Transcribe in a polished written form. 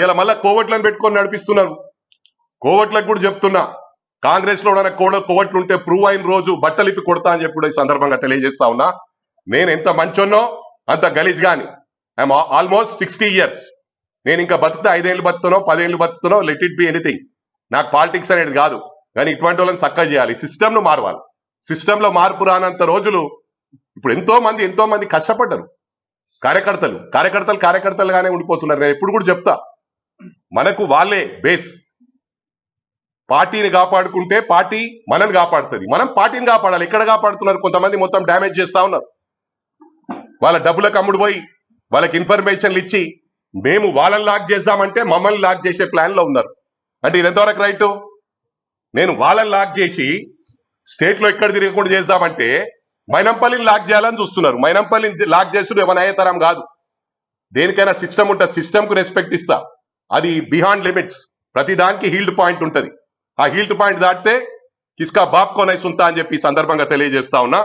ఇలా మళ్ళా కోవట్లను పెట్టుకొని నడిపిస్తున్నారు. కోవట్లకు కూడా చెప్తున్నా, కాంగ్రెస్ లో కోవట్లు ఉంటే ప్రూవ్ అయిన రోజు బట్టలిప్పి కొడతా అని చెప్పి కూడా ఈ సందర్భంగా తెలియజేస్తా ఉన్నా. నేను ఎంత మంచోన్నో అంత గలీజ్ గాని. I'm almost 60 years. నేను ఇంకా బతుకుతా 5 ఏళ్ళు బతుకుతానో 10 ఏళ్ళు బతుకుతానో, లెట్ ఇట్ బి ఎనీథింగ్. నాకు పాలిటిక్స్ అనేది కాదు, కానీ ఇటువంటి వాళ్ళని చక్కగా చేయాలి, సిస్టమ్ ను మారవాలి. సిస్టమ్ లో మార్పు రానంత రోజులు ఇప్పుడు ఎంతో మంది కష్టపడ్డారు. కార్యకర్తలుగానే ఉండిపోతున్నారు. నేను ఎప్పుడు కూడా చెప్తా, మనకు వాళ్ళే బేస్. పార్టీని కాపాడుకుంటే పార్టీ మనల్ని కాపాడుతుంది, మనం పార్టీని కాపాడాలి. ఎక్కడ కాపాడుతున్నారు? కొంతమంది మొత్తం డ్యామేజ్ చేస్తా ఉన్నారు. వాళ్ళ డబ్బులకు అమ్ముడు పోయి వాళ్ళకి ఇన్ఫర్మేషన్లు ఇచ్చి మేము వాళ్ళని లాక్ చేద్దామంటే మమ్మల్ని లాక్ చేసే ప్లాన్ లో ఉన్నారు. అంటే ఇది ఎంతవరకు రైట్? నేను వాళ్ళని లాక్ చేసి స్టేట్ లో ఎక్కడ తిరగకుండా చేద్దామంటే మైనంపల్లిని లాక్ చేయాలని చూస్తున్నారు. మైనంపల్లిని లాక్ చేసుడు ఏమైనా అయ్యేతరం కాదు. దేనికైనా సిస్టమ్ ఉంటుంది, సిస్టమ్ కు రెస్పెక్ట్ ఇస్తా. అది బిహాండ్ లిమిట్స్. ప్రతి దానికి హీల్డ్ పాయింట్ ఉంటది. ఆ హీల్డ్ పాయింట్ దాటితే కిస్కా బాప్ కోనై సుంతా అని చెప్పి సందర్భంగా తెలియజేస్తా ఉన్నా.